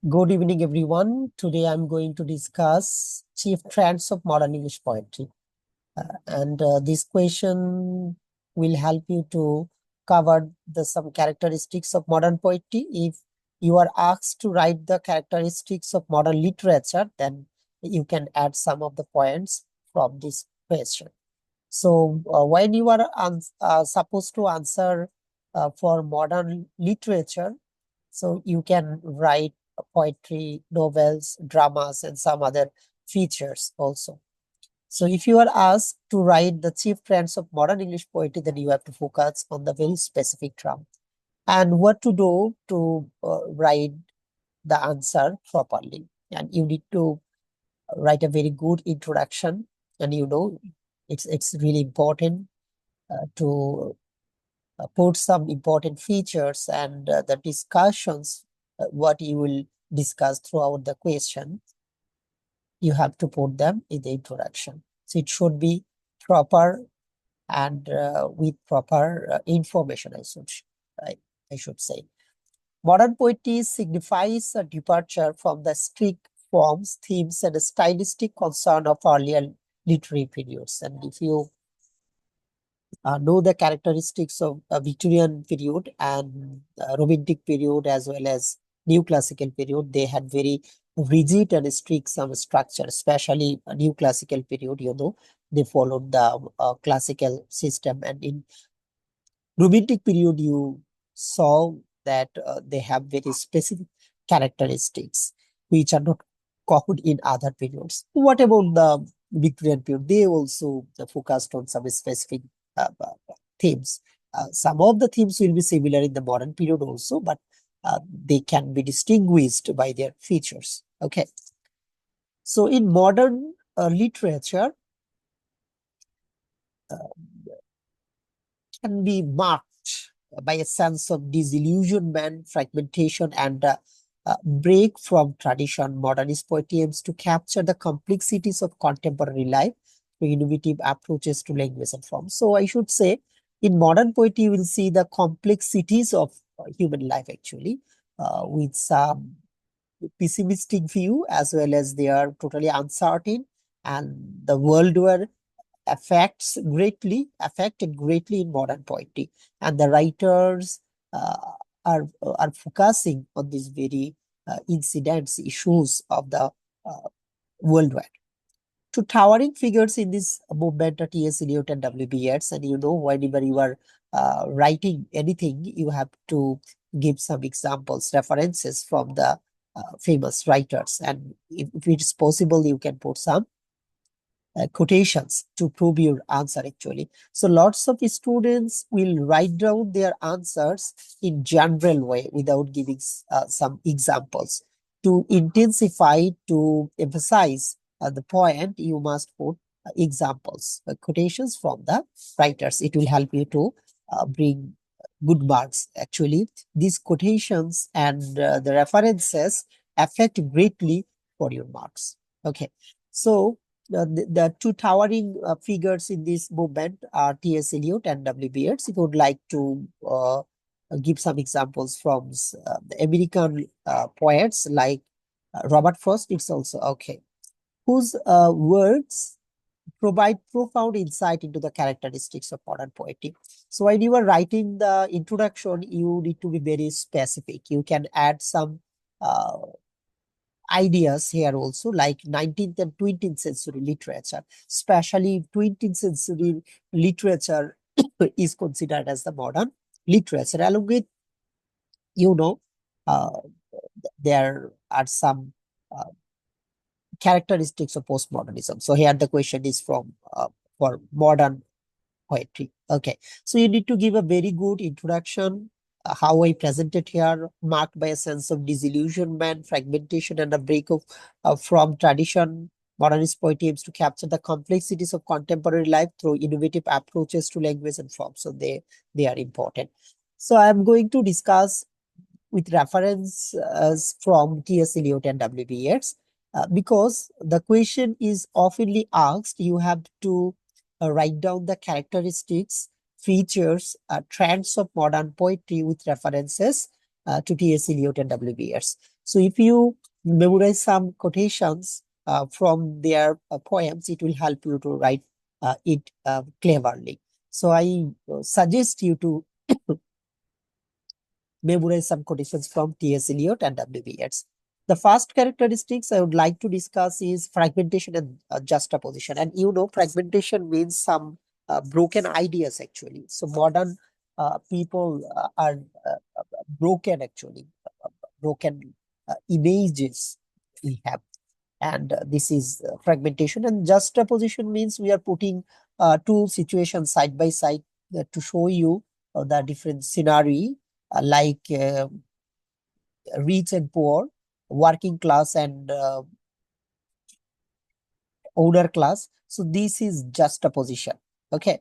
Good evening, everyone. Today I'm going to discuss chief trends of modern English poetry. And this question will help you to cover some characteristics of modern poetry. If you are asked to write the characteristics of modern literature, then you can add some of the points from this question. So when you are supposed to answer for modern literature, so you can write poetry, novels, dramas, and some other features also. So if you are asked to write the chief trends of modern English poetry, then you have to focus on the very specific term and what to do to write the answer properly. And you need to write a very good introduction. And it's really important to put some important features and the discussions, what you will discuss throughout the question, you have to put them in the introduction. So it should be proper and with proper information, I should say. Modern poetry signifies a departure from the strict forms, themes, and stylistic concern of earlier literary periods. And if you know the characteristics of Victorian period and Romantic period as well as New Classical period, they had very rigid and strict some structure, especially New Classical period, they followed the classical system. And in Romantic period, you saw that they have very specific characteristics which are not common in other periods. What about the Victorian period? They also focused on some specific themes. Some of the themes will be similar in the modern period also, but they can be distinguished by their features. Okay. So in modern literature, uh, can be marked by a sense of disillusionment, fragmentation, and break from tradition. Modernist poetry aims to capture the complexities of contemporary life through innovative approaches to language and form. So I should say, in modern poetry, you will see the complexities of human life actually, with some pessimistic view as well as they are totally uncertain, and the world were affected greatly in modern poetry, and the writers uh, are focusing on these very incidents, issues of the uh, worldwide. To towering figures in this movement are T.S. Eliot and W.B. Yeats, and whenever you are writing anything, you have to give some examples, references from the famous writers, and if it is possible, you can put some quotations to prove your answer actually. So lots of students will write down their answers in general way without giving some examples. To intensify, to emphasize the point, you must put examples, quotations from the writers. It will help you to bring good marks. Actually, these quotations and the references affect greatly for your marks. Okay, so the two towering figures in this movement are T.S. Eliot and W.B. Yeats. If you would like to give some examples from the American poets like Robert Frost, it's also okay, whose words provide profound insight into the characteristics of modern poetry. So when you are writing the introduction, you need to be very specific. You can add some uh, ideas here also, like 19th and 20th century literature, especially 20th century literature is considered as the modern literature. Along with, you know, uh, there are some uh, characteristics of postmodernism. So here the question is from for modern poetry. Okay, so you need to give a very good introduction. How I presented here, marked by a sense of disillusionment, fragmentation, and a break of from tradition. Modernist poetry aims to capture the complexities of contemporary life through innovative approaches to language and form. So they are important. So I am going to discuss with reference from T.S. Eliot and W.B. Yeats, because the question is oftenly asked. You have to write down the characteristics, features, trends of modern poetry with references to T.S. Eliot and W.B. Yeats. So if you memorize some quotations from their poems, it will help you to write it cleverly. So I suggest you to memorize some quotations from T.S. Eliot and W.B. Yeats. The first characteristics I would like to discuss is fragmentation and juxtaposition. And you know, fragmentation means some broken ideas actually. So modern people are broken actually, broken images we have. And this is fragmentation. And juxtaposition means we are putting two situations side by side to show you the different scenario, like rich and poor, working class and owner class. So this is juxtaposition. Okay.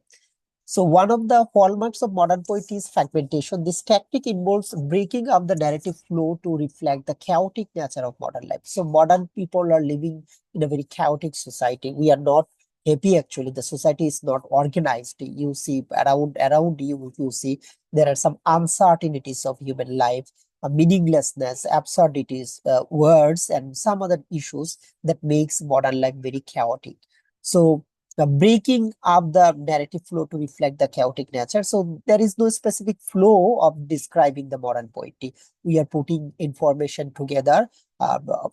So one of the hallmarks of modern poetry is fragmentation. This tactic involves breaking up the narrative flow to reflect the chaotic nature of modern life. So modern people are living in a very chaotic society. We are not happy actually. The society is not organized. You see around you, you see there are some uncertainties of human life, meaninglessness, absurdities, words, and some other issues that makes modern life very chaotic. So the breaking up the narrative flow to reflect the chaotic nature. So there is no specific flow of describing the modern poetry. We are putting information together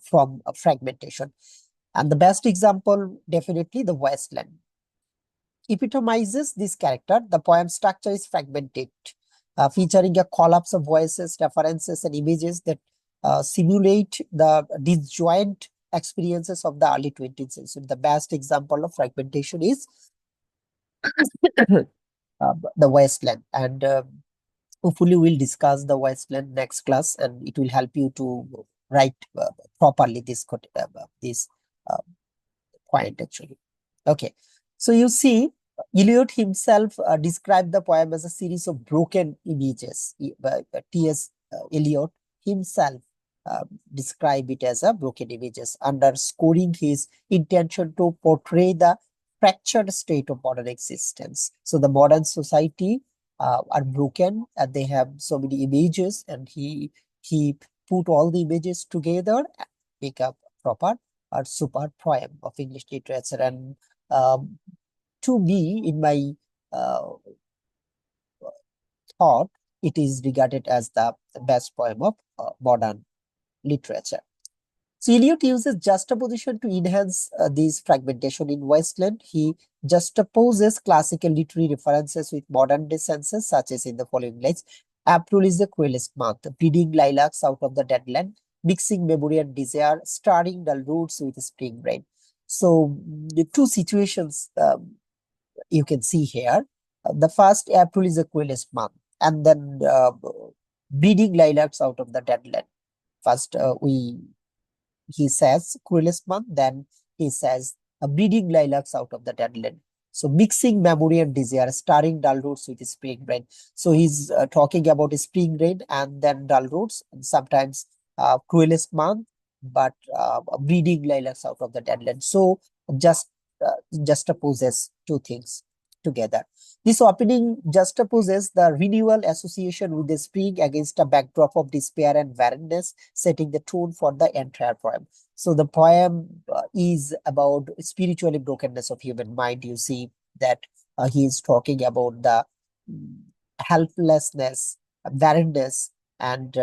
from fragmentation. And the best example, definitely the Wasteland, epitomizes this character. The poem structure is fragmented, featuring a collapse of voices, references, and images that simulate the disjoint experiences of the early 20th century. The best example of fragmentation is the Wasteland. And hopefully we'll discuss the Wasteland next class, and it will help you to write properly this uh, point actually. Okay, so you see, Eliot himself described the poem as a series of broken images. T.S. Eliot himself described it as a broken images, underscoring his intention to portray the fractured state of modern existence. So the modern society are broken, and they have so many images, and he put all the images together and make a proper or super poem of English literature. And to me, in my uh, thought, it is regarded as the best poem of modern literature. So Eliot uses juxtaposition to enhance this fragmentation. In Wasteland, he juxtaposes classical literary references with modern day senses, such as in the following lines: April is the cruelest month, breeding lilacs out of the dead land, mixing memory and desire, starring dull roots with spring rain. So the two situations you can see here. The first, April is the cruelest month, and then breeding lilacs out of the dead land. First, he says cruelest month, then he says breeding lilacs out of the dead land. So mixing memory and desire, starring dull roots with spring rain. So he's talking about spring rain and then dull roots, and sometimes cruelest month, but breeding lilacs out of the dead land. So just juxtaposes two things together. This opening juxtaposes the renewal association with the spring against a backdrop of despair and barrenness, setting the tone for the entire poem. So the poem is about spiritually brokenness of human mind. You see that he is talking about the mm, helplessness, barrenness, and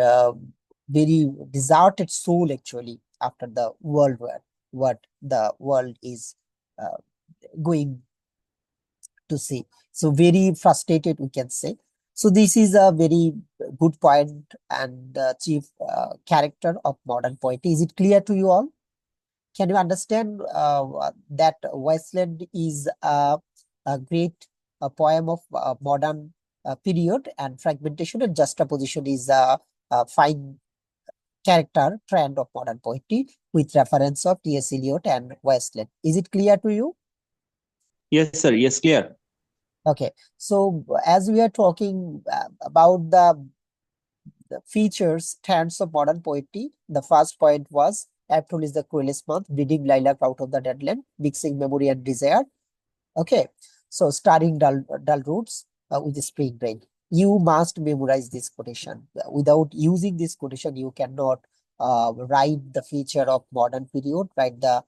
very deserted soul actually after the world war, what the world is uh, going to see. So very frustrated, we can say. So this is a very good point and chief character of modern poetry. Is it clear to you all? Can you understand that Wasteland is a great poem of modern period, and fragmentation and juxtaposition is a fine character trend of modern poetry with reference of T.S. Eliot and Wasteland. Is it clear to you? Yes, sir. Yes, clear. Okay, so as we are talking about the features, trends of modern poetry, the first point was April is the cruelest month, breeding lilac out of the dead land, mixing memory and desire. Okay, so starring dull roots with the spring rain. you must memorize this quotation. Without using this quotation, you cannot write the feature of modern period, write the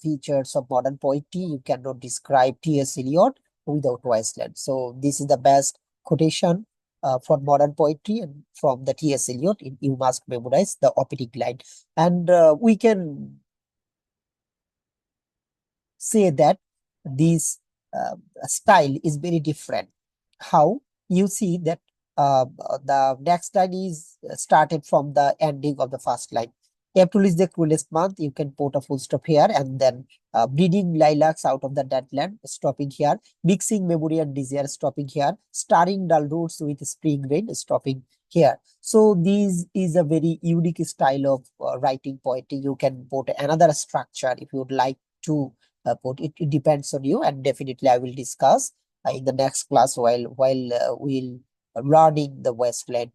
features of modern poetry. You cannot describe T.S. Eliot without Wasteland. So this is the best quotation for modern poetry, and from the T.S. Eliot, you must memorize the opening line. And we can say that this style is very different. How? You see that the next line is started from the ending of the first line. April is the coolest month. You can put a full stop here, and then breeding lilacs out of the dead land, stopping here. Mixing memory and desire, stopping here. Starring dull roads with spring rain, stopping here. So this is a very unique style of writing poetry. You can put another structure if you would like to put it. It depends on you, and definitely I will discuss in the next class while we'll learning the Westland.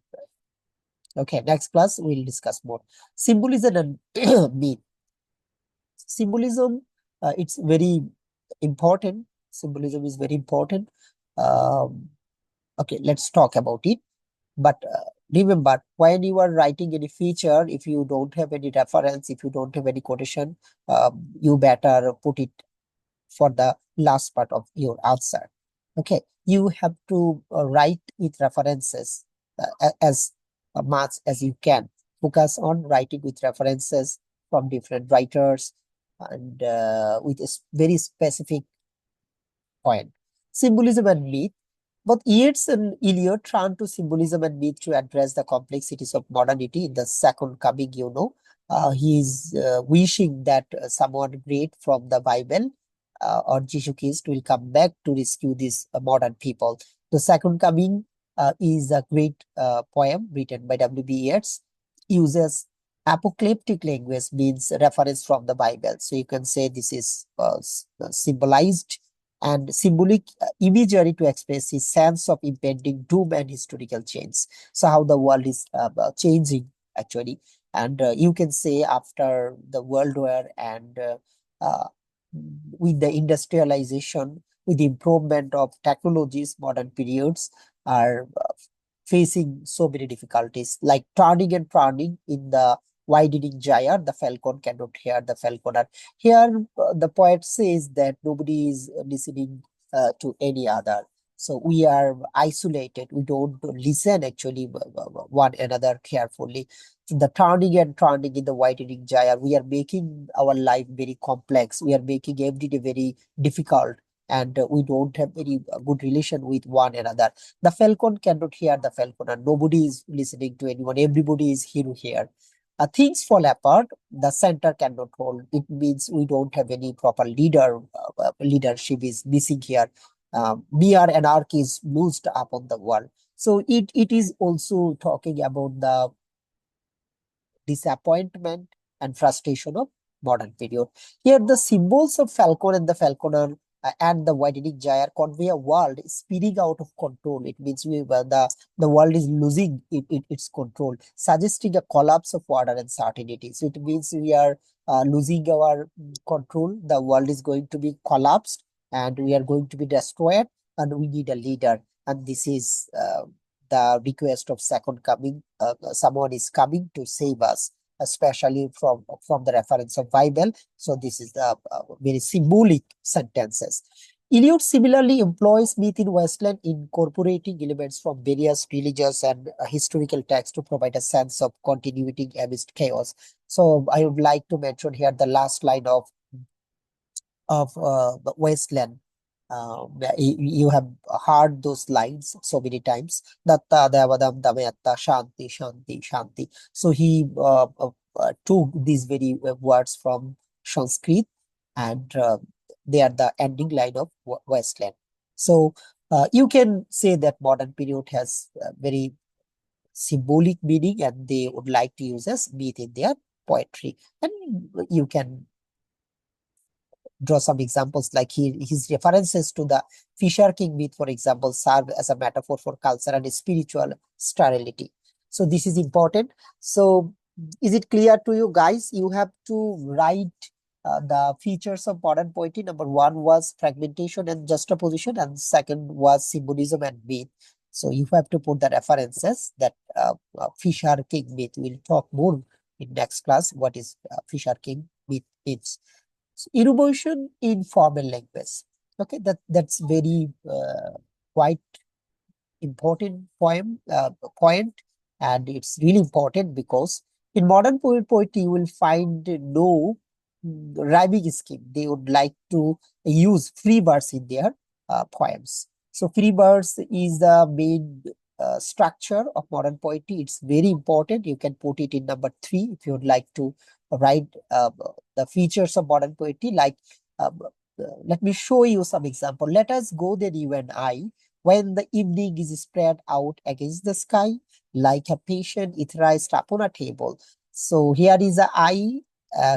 Okay, next class we'll discuss more symbolism and myth. Symbolism, it's very important. Symbolism is very important. Okay, let's talk about it. But remember, when you are writing any feature, if you don't have any reference, if you don't have any quotation, you better put it for the last part of your answer. Okay, you have to write with references as much as you can. Focus on writing with references from different writers and with a very specific point. Symbolism and myth. Both Yeats and Eliot turn to symbolism and myth to address the complexities of modernity in the Second Coming, he's wishing that someone great from the Bible or Jesus Christ will come back to rescue these modern people. The Second Coming is a great poem written by W.B. Yeats. Uses apocalyptic language, means reference from the Bible. So you can say this is symbolized and symbolic imagery to express his sense of impending doom and historical change. So how the world is changing actually. And you can say after the World War and uh, with the industrialization, with the improvement of technologies, modern periods are facing so many difficulties, like turning and turning in the widening gyre, the falcon cannot hear the falconer. Here, the poet says that nobody is listening to any other. So we are isolated. We don't listen actually one another carefully. The turning and turning in the widening gyre, we are making our life very complex. We are making every day very difficult, and we don't have very good relation with one another. The falcon cannot hear the falconer. Nobody is listening to anyone. Everybody is hero here. Things fall apart. The center cannot hold. It means we don't have any proper leader. Leadership is missing here. Mere anarchy is loosed up on the world. So it is also talking about the disappointment and frustration of modern period. Here, the symbols of falcon and the falconer and the widening gyre convey a world spinning out of control. It means the world is losing its control, suggesting a collapse of order and certainty. So it means we are losing our control. The world is going to be collapsed, and we are going to be destroyed, and we need a leader. And this is the request of Second Coming. Someone is coming to save us, especially from the reference of Bible. So this is the very symbolic sentences. Eliot similarly employs myth in Westland, incorporating elements from various religious and historical texts to provide a sense of continuity amidst chaos. So I would like to mention here the last line of the Westland. You have heard those lines so many times. Datta Devadam Damayatta Shanti Shanti Shanti. So he took these very words from Sanskrit, and they are the ending line of Westland. So you can say that modern period has very symbolic meaning, and they would like to use as myth in their poetry. And you can draw some examples, like his references to the Fisher King myth, for example, serve as a metaphor for culture and spiritual sterility. So this is important. So is it clear to you guys? You have to write the features of modern poetry. Number one was fragmentation and juxtaposition, and second was symbolism and myth. So you have to put the references that Fisher-King myth. We'll talk more in next class what is Fisher-King myth means. So innovation in formal language. Okay, that's very quite important point, and it's really important because in modern poetry you will find no rhyming scheme. They would like to use free verse in their poems. So free verse is the main structure of modern poetry. It's very important. You can put it in number 3 if you would like to write the features of modern poetry. Like, let me show you some example. Let us go then, you and I, when the evening is spread out against the sky, like a patient etherized upon a table. So here is the eye,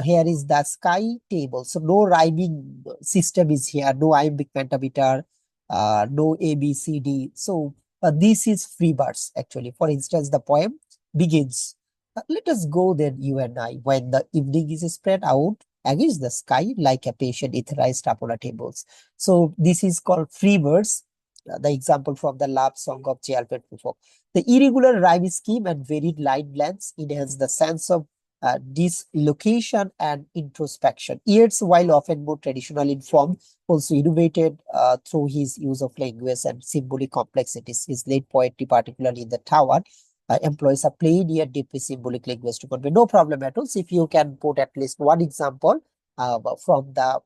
here is the sky table. So no rhyming system is here, no iambic pentameter, no A, B, C, D. So this is free verse actually. For instance, the poem begins. Let us go then, you and I, when the evening is spread out against the sky, like a patient etherized upon a table. So this is called free verse. The example from the love song of J. Alfred Prufrock. The irregular rhyme scheme and varied line lengths enhance the sense of dislocation and introspection. Yeats, while often more traditional in form, also innovated through his use of language and symbolic complexities. His late poetry, particularly in the Tower, employs a plain yet deeply symbolic language to convey. No problem at all. So if you can put at least one example from the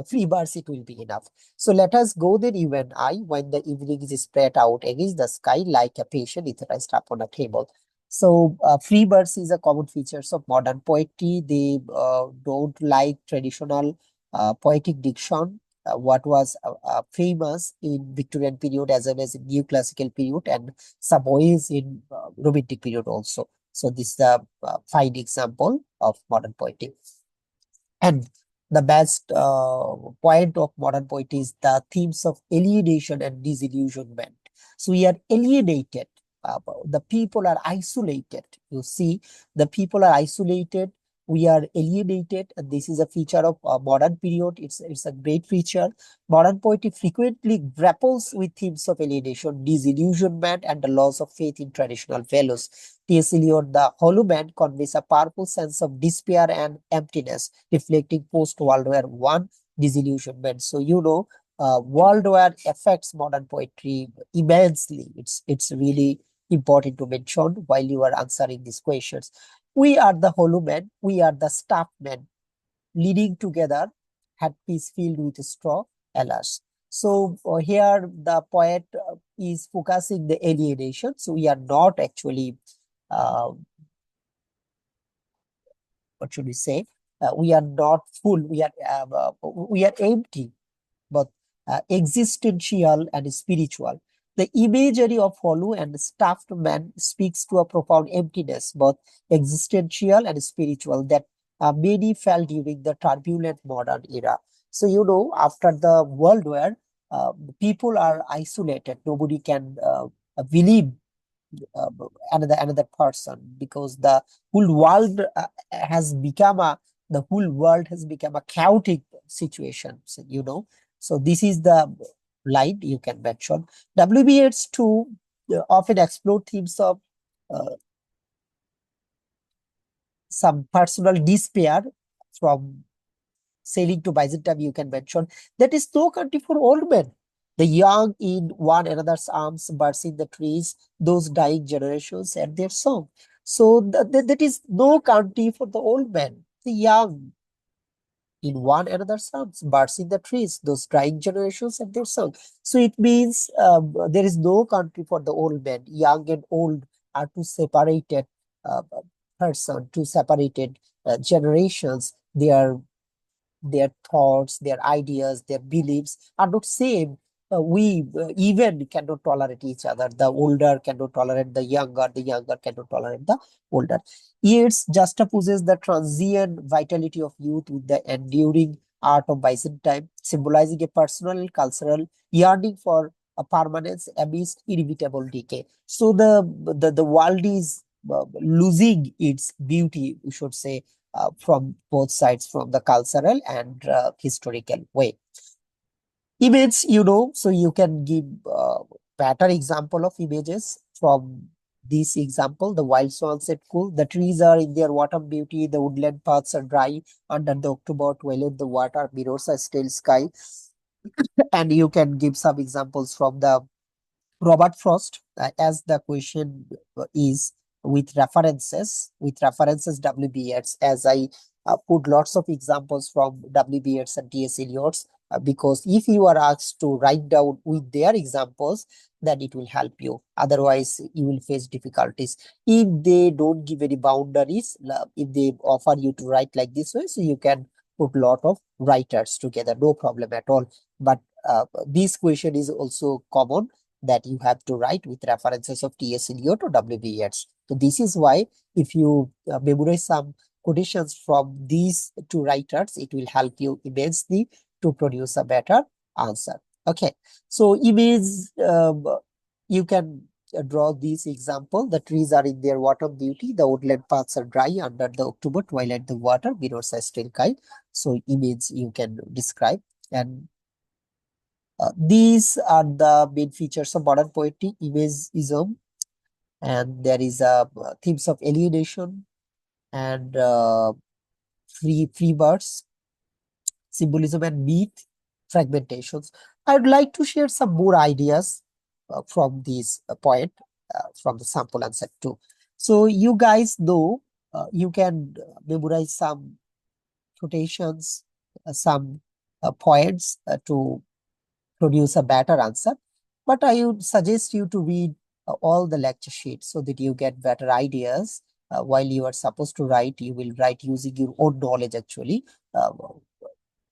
free verse, it will be enough. So let us go then, you and I, when the evening is spread out against the sky like a patient etherized upon a table. So free verse is a common features of modern poetry. They don't like traditional poetic diction. What was famous in Victorian period as well as in New Classical period, and some ways in Romantic period also. So this is the fine example of modern poetry. And the best point of modern poetry is the themes of alienation and disillusionment. So we are alienated. The people are isolated. You see, the people are isolated. We are alienated. And this is a feature of modern period. It's a great feature. Modern poetry frequently grapples with themes of alienation, disillusionment, and the loss of faith in traditional values. T.S. Eliot, the Hollow Man, conveys a powerful sense of despair and emptiness, reflecting post-World War I disillusionment. So, World War affects modern poetry immensely. It's really important to mention while you are answering these questions. We are the hollow men, we are the staff men, leading together, had peace filled with straw, alas. So here the poet is focusing the alienation. So we are not actually what should we say? We are not full. We are empty, but existential and spiritual. The imagery of hollow and stuffed man speaks to a profound emptiness, both existential and spiritual, that many felt during the turbulent modern era. So, after the World War, people are isolated. Nobody can believe uh, another person, because the whole world has become a chaotic situation. So this is the line you can mention. W.B. Yeats too often explore themes of uh, some personal despair. From Sailing to Byzantium, you can mention, that is no country for old men. The young in one another's arms, birds in the trees, those dying generations and their song. So that is no country for the old men. The young in one another's arms, birds in the trees, those dying generations and their song. So it means there is no country for the old men. Young and old are two separated person, two separated generations. Their thoughts, their ideas, their beliefs are not same. We even cannot tolerate each other. The older cannot tolerate the younger cannot tolerate the older. Yeats juxtaposes the transient vitality of youth with the enduring art of Byzantine, symbolizing a personal and cultural yearning for a permanence amidst inevitable decay. So the world is losing its beauty, we should say, from both sides, from the cultural and historical way. Image, so you can give better example of images from this example. The wild swans at cool. The trees are in their autumn beauty. The woodland paths are dry under the October twilight. The water mirrors a still sky. And you can give some examples from the Robert Frost, as the question is with references W.B. Yeats, as I put lots of examples from W.B. Yeats and T.S. Eliot's, because if you are asked to write down with their examples, then it will help you. Otherwise, you will face difficulties. If they don't give any boundaries, if they offer you to write like this way, so you can put lot of writers together, no problem at all. But this question is also common, that you have to write with references of T.S. Eliot or W.B. Yeats. So this is why if you memorize some quotations from these two writers, it will help you immensely to produce a better answer. Okay, so image, you can draw this example. The trees are in their autumn beauty. The woodland paths are dry under the October twilight. The water mirrors are still kind. So image you can describe. And these are the main features of modern poetry: imagism, and there is themes of alienation and free birds, symbolism and myth, fragmentations. I would like to share some more ideas from this point, from the sample answer too. So you guys know, you can memorize some quotations, some points to produce a better answer. But I would suggest you to read all the lecture sheets so that you get better ideas. While you are supposed to write, you will write using your own knowledge actually, uh,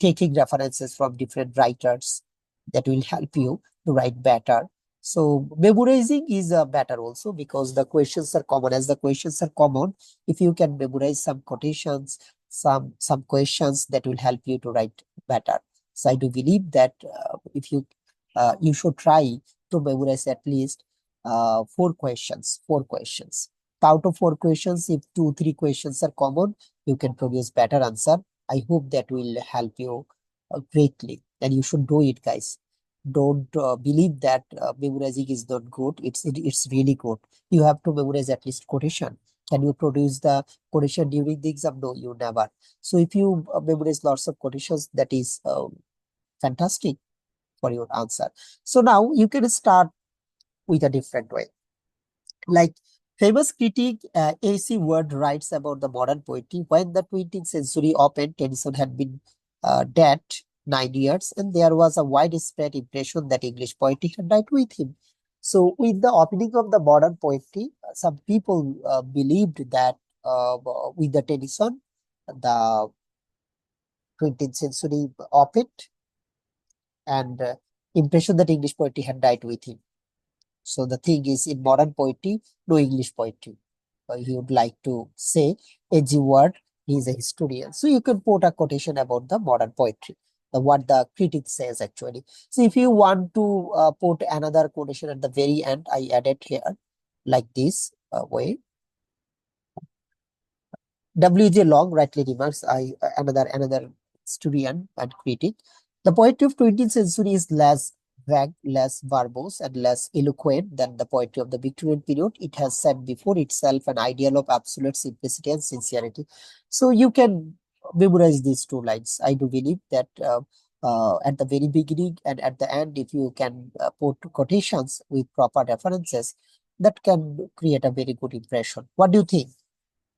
taking references from different writers. That will help you to write better. So memorizing is better also, because the questions are common. As the questions are common, if you can memorize some quotations, some questions, that will help you to write better. So I do believe that if you should try to memorize at least 4 questions. Out of 4 questions, if 2-3 questions are common, you can produce better answer. I hope that will help you greatly, and you should do it, guys. Don't believe that memorizing is not good. It's really good. You have to memorize at least quotation. Can you produce the quotation during the exam? No, you never. So if you memorize lots of quotations, that is fantastic for your answer. So now you can start with a different way. Like famous critic A.C. Ward writes about the modern poetry. When the 20th century opened, Tennyson had been dead 9 years, and there was a widespread impression that English poetry had died with him. So, with the opening of the modern poetry, some people believed that with the Tennyson, the 20th century opened, and impression that English poetry had died with him. So the thing is, in modern poetry, no English poetry. He would like to say A.G. Ward, he is a historian. So you can put a quotation about the modern poetry, what the critic says actually. So if you want to put another quotation at the very end, I added here like this way. W.J. Long rightly remarks, another historian and critic. The poetry of 20th century is less vague, less verbose, and less eloquent than the poetry of the Victorian period. It has set before itself an ideal of absolute simplicity and sincerity. So you can memorize these 2 lines. I do believe that at the very beginning and at the end, if you can put quotations with proper references, that can create a very good impression. What do you think?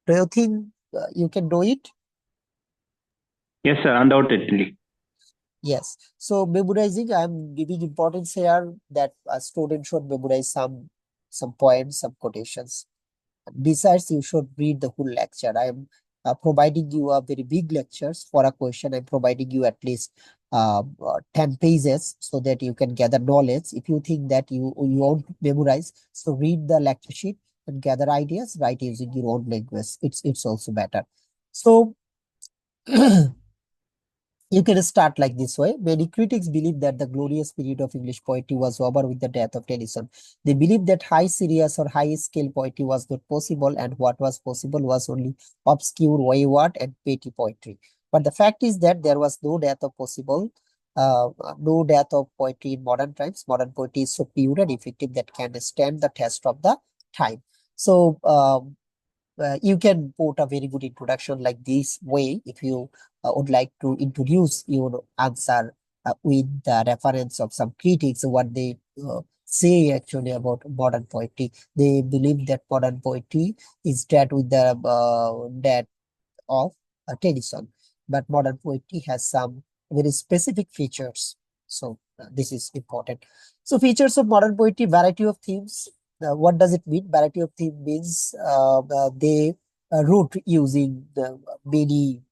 Do you think you can do it? Yes, sir, undoubtedly. Yes. So memorizing, I'm giving importance here that a student should memorize some poems, some quotations. Besides, you should read the whole lecture. I am providing you a very big lectures. For a question, I'm providing you at least 10 pages so that you can gather knowledge. If you think that you won't memorize, so read the lecture sheet and gather ideas, write using your own language. It's also better. So you can start like this way. Many critics believe that the glorious period of English poetry was over with the death of Tennyson. They believe that high serious or high scale poetry was not possible, and what was possible was only obscure, wayward, and petty poetry. But the fact is that there was no death of possible. no death of poetry in modern times. Modern poetry is so pure and effective that can stand the test of the time. So you can put a very good introduction like this way if you would like to introduce your answer with the reference of some critics, what they say actually about modern poetry. They believe that modern poetry is dead with the death of Tennyson, but modern poetry has some very specific features. So this is important. So features of modern poetry: variety of themes. What does it mean? Variety of theme means they wrote using the many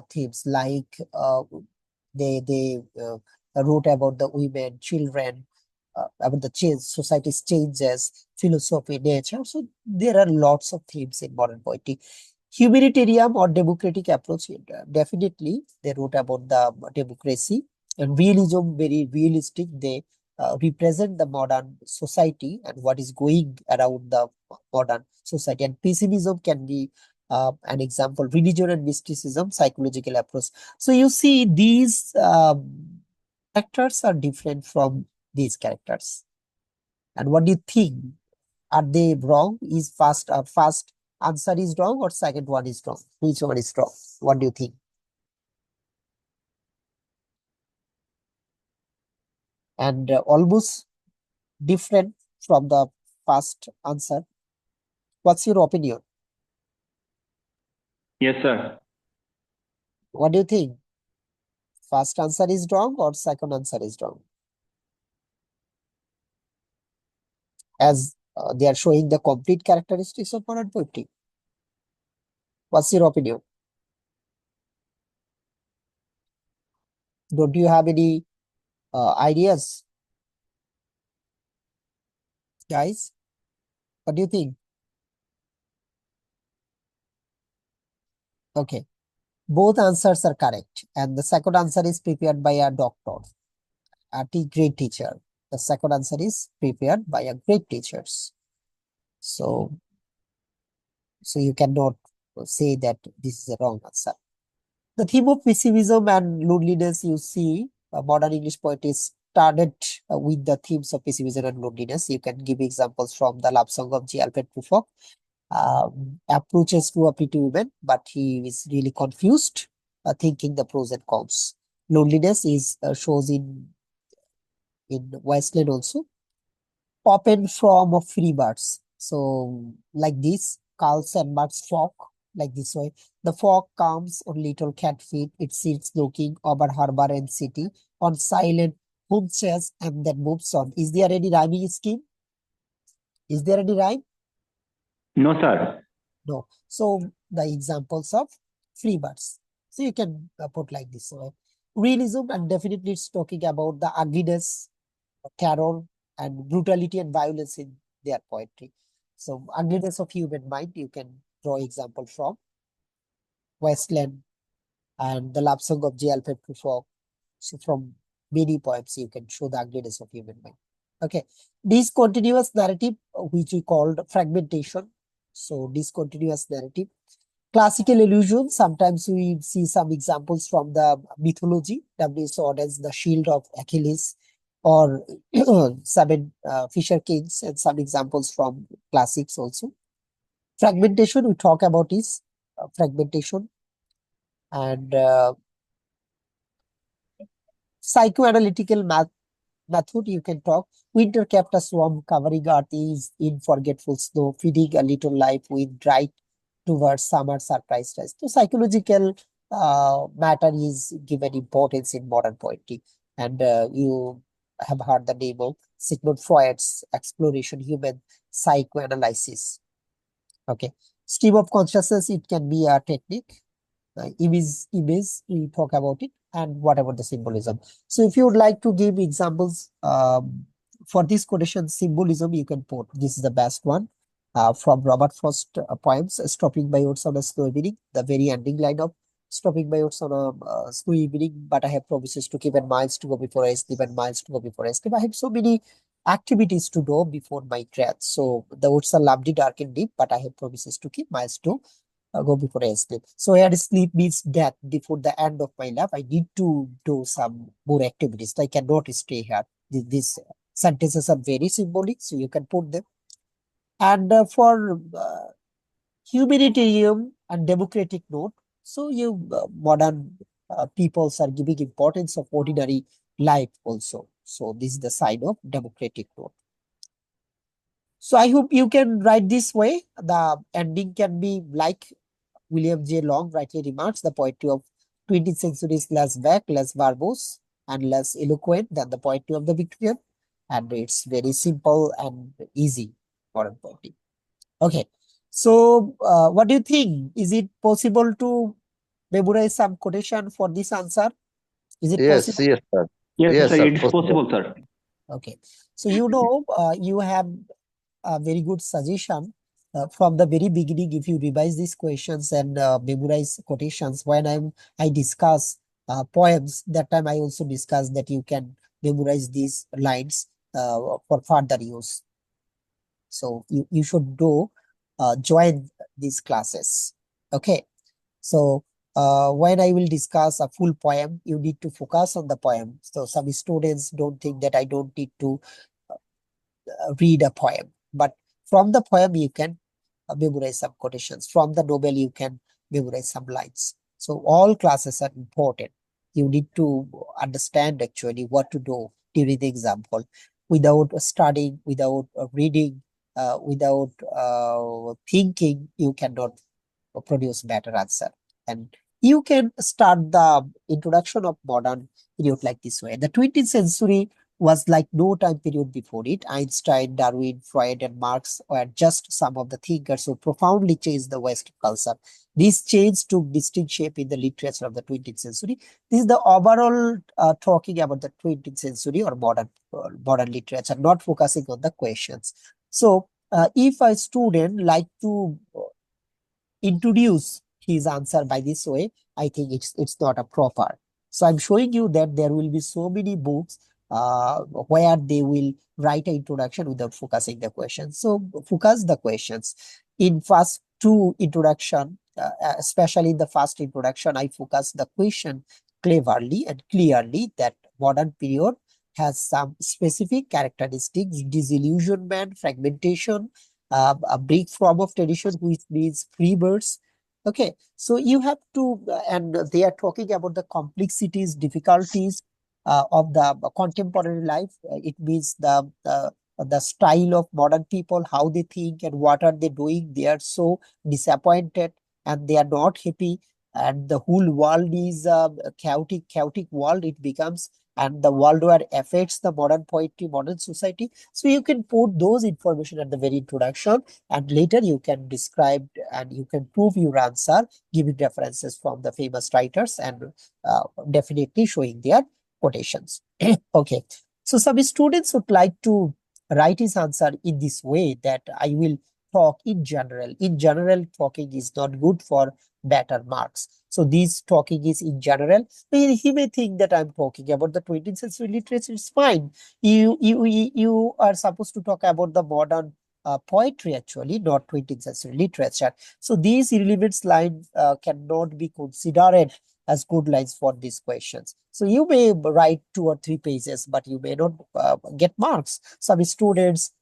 themes, like they wrote about the women, children, about the change, society's changes, philosophy, nature. So there are lots of themes in modern poetry. Humanitarian or democratic approach, definitely they wrote about the democracy, and realism, very realistic. They represent the modern society and what is going around the modern society. And pessimism can be an example. Religion and mysticism, psychological approach. So you see, these characters are different from these characters. And what do you think? Are they wrong? Is first answer is wrong or second one is wrong? Which one is wrong? What do you think? And almost different from the first answer. What's your opinion? Yes, sir. What do you think? First answer is wrong or second answer is wrong? As they are showing the complete characteristics of modern poetry. What's your opinion? Don't you have any ideas, guys? What do you think? Okay, both answers are correct, and the second answer is prepared by a doctor, great teacher. The second answer is prepared by a great teachers. So, so you cannot say that this is a wrong answer. The theme of pessimism and loneliness, you see, modern English poetry started with the themes of pessimism and loneliness. You can give examples from the love song of J. Alfred Prufrock. Approaches to a pretty woman, but he is really confused, thinking the pros and cons. Loneliness is shows in Wasteland also. Poppin from of free birds. So like this, Carl Sandburg's fog, like this way. The fog comes on little cat feet. It sits looking over harbor and city on silent homesteads and then moves on. Is there any rhyming scheme? Is there any rhyme? No, sir. No. So the examples of free birds. So you can put like this. Realism, and definitely it's talking about the ugliness, terror, and brutality and violence in their poetry. So ugliness of human mind, you can draw example from Westland and the love song of J. Alfred Prufrock. So from many poems, you can show the ugliness of human mind. Okay, discontinuous narrative, which we called fragmentation. So discontinuous narrative. Classical illusion, sometimes we see some examples from the mythology, W.S. Auden, The Shield of Achilles, or Seven Fisher Kings, and some examples from classics also. Fragmentation, we talk about is fragmentation, and psychoanalytical method, you can talk. Winter kept a swarm covering earth is in forgetful snow, feeding a little life with dried towards summer surprise rise. So psychological matter is given importance in modern poetry. And you have heard the name of Sigmund Freud's exploration, human psychoanalysis. Okay. Stream of consciousness, it can be a technique. Image, we talk about it, and what about the symbolism. So if you would like to give examples for this quotation symbolism, you can put, this is the best one from Robert Frost poems, Stopping by Oats on a Snow Evening, the very ending line of Stopping by Oats on a snowy evening, but I have promises to keep and miles to go before I sleep and miles to go before I sleep. I have so many activities to do before my death. So the oats are lovely, dark and deep, but I have promises to keep, miles to go before I sleep. So here sleep means death before the end of my life. I need to do some more activities. I cannot stay here. These sentences are very symbolic, so you can put them. And for humanitarian and democratic note, so you modern peoples are giving importance of ordinary life also. So this is the sign of democratic note. So I hope you can write this way. The ending can be like William J. Long rightly remarks, the poetry of 20th century is less vague, less verbose, and less eloquent than the poetry of the Victorian. And it's very simple and easy modern poetry. Okay. So what do you think? Is it possible to memorize some quotation for this answer? Is it Yes, possible? yes, sir. Yes, Yes, sir. sir. It's Possible. possible, sir. Okay. So you have a very good suggestion. From the very beginning, if you revise these questions and memorize quotations, when I discuss poems, that time I also discuss that you can memorize these lines for further use. So you should join these classes. Okay. So when I will discuss a full poem, you need to focus on the poem. So some students don't think that I don't need to read a poem, but from the poem you can memorize some quotations. From the novel you can memorize some lines. So all classes are important. You need to understand actually what to do during the example. Without studying, without reading, without thinking, you cannot produce better answer. And you can start the introduction of modern period like this way. The 20th century was like no time period before it. Einstein, Darwin, Freud, and Marx were just some of the thinkers who profoundly changed the West culture. This change took distinct shape in the literature of the 20th century. This is the overall talking about the 20th century or modern literature, not focusing on the questions. So, if a student like to introduce his answer by this way, I think it's not a proper. So I'm showing you that there will be so many books where they will write an introduction without focusing the questions. So focus the questions. In first two introduction, especially in the first introduction, I focus the question cleverly and clearly that modern period has some specific characteristics: disillusionment, fragmentation, a big form of tradition, which means free birds. Okay, so you have to, and they are talking about the complexities, difficulties of the contemporary life. It means the style of modern people, how they think and what are they doing. They are so disappointed and they are not happy. And the whole world is a chaotic world. It becomes, and the world war affects the modern poetry, modern society. So you can put those information at the very introduction, and later you can describe and you can prove your answer, giving references from the famous writers and definitely showing their quotations. Okay. So some students would like to write his answer in this way, that I will talk in general. In general, talking is not good for better marks. So this talking is in general. He may think that I'm talking about the 20th century literature. It's fine. You are supposed to talk about the modern poetry actually, not 20th century literature. So these irrelevant lines cannot be considered as good lines for these questions. So you may write 2 or 3 pages, but you may not get marks. Some students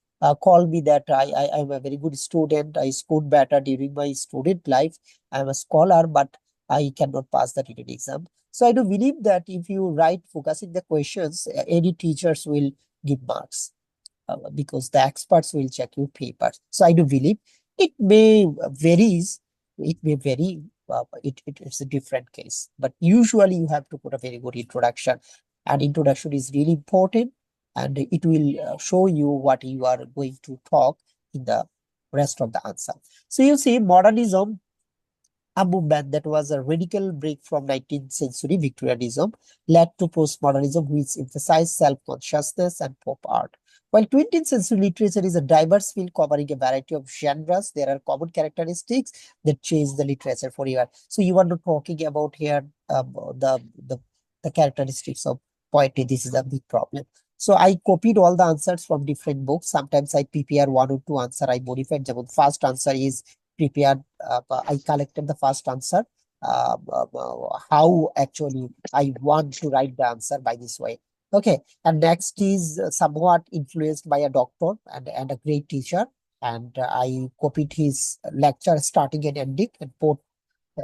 call me that I'm a very good student. I scored better during my student life. I'm a scholar, but I cannot pass the written exam. So I do believe that if you write focusing the questions, any teachers will give marks because the experts will check your papers. So I do believe it may varies. It may vary. It's a different case, but usually you have to put a very good introduction, and introduction is really important, and it will show you what you are going to talk in the rest of the answer. So you see, modernism, a movement that was a radical break from 19th century Victorianism, led to postmodernism, which emphasized self-consciousness and pop art. While 20th century literature is a diverse field covering a variety of genres, there are common characteristics that change the literature forever. So you are not talking about here the characteristics of poetry. This is a big problem. So I copied all the answers from different books. Sometimes I prepare one or two answer I modified. The first answer is prepared, I collected the first answer, how actually I want to write the answer by this way. Okay, and next is somewhat influenced by a doctor and a great teacher, and I copied his lecture starting and ending and put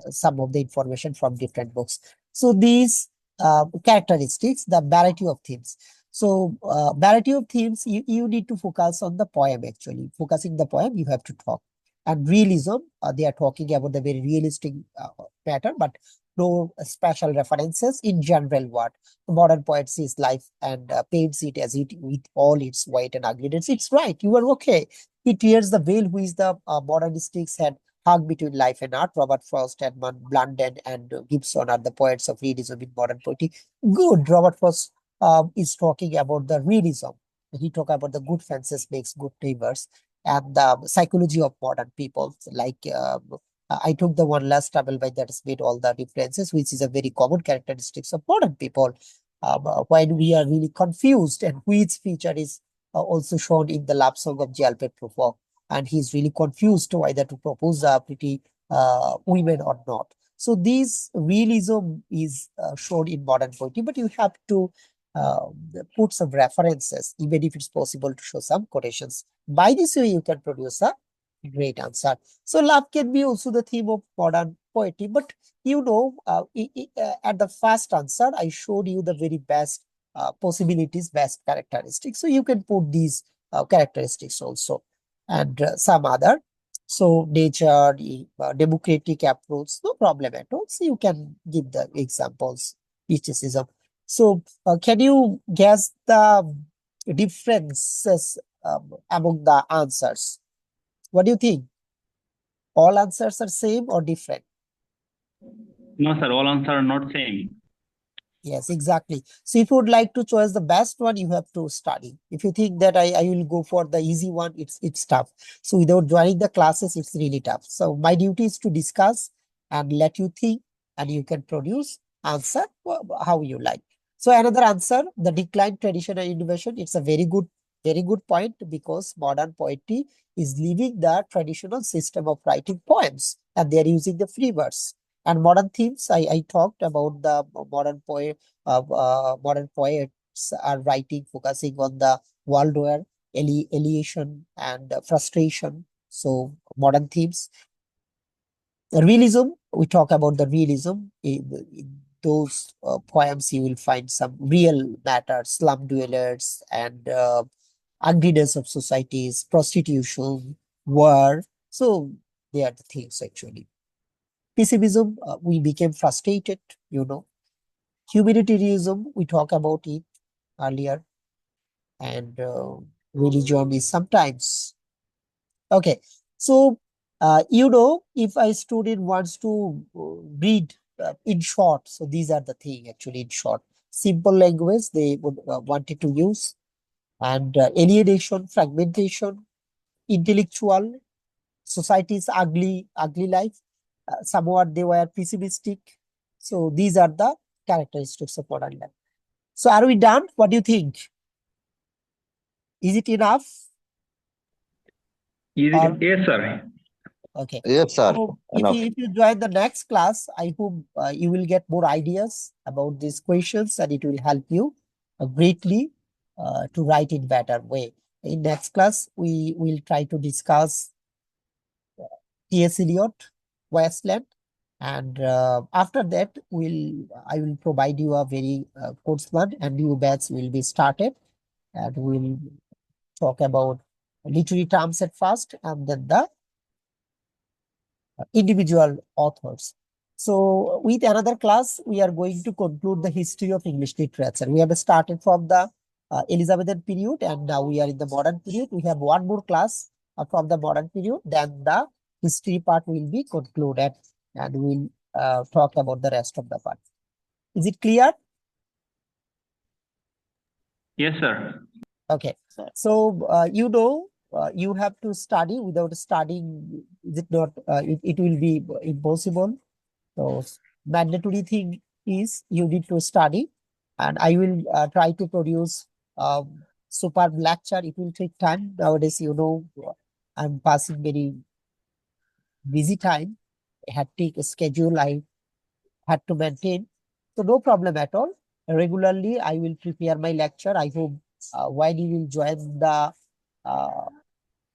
some of the information from different books. So these characteristics, the variety of themes. So variety of themes, you need to focus on the poem actually. Focusing the poem, you have to talk. And realism, they are talking about the very realistic matter, but no special references in general what modern poets is life and paints it as it with all its white and ugliness. It's right, you are okay. He tears the veil which the modernistics had hung between life and art. Robert Frost, Edmund Blunden, and Gibson are the poets of realism in modern poetry. Good. Robert Frost is talking about the realism. He talk about the good fences makes good neighbors and the psychology of modern people. Like I took the one last travel by that has made all the differences, which is a very common characteristics of modern people. When we are really confused, and which feature is also shown in the love song of Jalbert Provost, and he's really confused whether to propose a pretty women or not. So this realism is shown in modern poetry, but you have to uh, put some references, even if it's possible to show some quotations. By this way, you can produce a great answer. So love can be also the theme of modern poetry, but at the first answer, I showed you the very best possibilities, best characteristics. So you can put these characteristics also and some other. So nature, democratic approach, no problem at all. So you can give the examples, criticism. So can you guess the differences among the answers? What do you think? All answers are same or different? No, sir. All answers are not same. Yes, exactly. So if you would like to choose the best one, you have to study. If you think that I will go for the easy one, it's tough. So without joining the classes, it's really tough. So my duty is to discuss and let you think, and you can produce answer how you like. So another answer, the decline, tradition, and innovation. It's a very good point because modern poetry is leaving the traditional system of writing poems, and they are using the free verse. And modern themes, I talked about the modern poets are writing, focusing on the world war, alienation, and frustration. So modern themes. The realism, we talk about the realism. In those poems, you will find some real matter, slum dwellers, and ugliness of societies, prostitution, war. So they are the things actually. Pessimism, we became frustrated, Humanitarianism, we talked about it earlier, and religion is sometimes. Okay, so if a student wants to read in short, so these are the thing actually in short. Simple language they would wanted to use, and alienation, fragmentation, intellectual, society's ugly life. Somewhat they were pessimistic. So these are the characteristics of modern life. So are we done? What do you think? Is it enough? Or Yes, sir. okay. Yes, sir. So Enough. if you join the next class, I hope you will get more ideas about these questions, and it will help you greatly to write in better way. In next class, we will try to discuss T.S. Eliot, Wasteland, and after that, I will provide you a very course plan, and new batch will be started, and we'll talk about literary terms at first, and then the individual authors. So with another class, we are going to conclude the history of English literature. We have started from the Elizabethan period, and now we are in the modern period. We have one more class from the modern period. Then the history part will be concluded, and we'll talk about the rest of the part. Is it clear? Yes, sir. Okay. So you have to study. Without studying, is it not? It will be impossible. So mandatory thing is you need to study, and I will try to produce superb lecture. It will take time nowadays. I'm passing very busy time, hectic schedule I had to maintain. So no problem at all. Regularly, I will prepare my lecture. I hope when you will join the uh,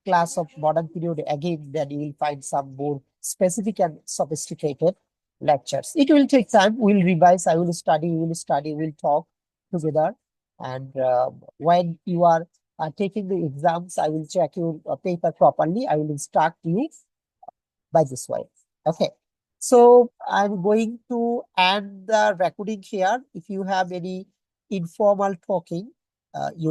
class of modern period again, then you will find some more specific and sophisticated lectures. It will take time. We'll revise. I will study. You will study. We'll talk together. And when you are taking the exams, I will check your paper properly. I will instruct you by this way. Okay. So I'm going to end the recording here. If you have any informal talking, you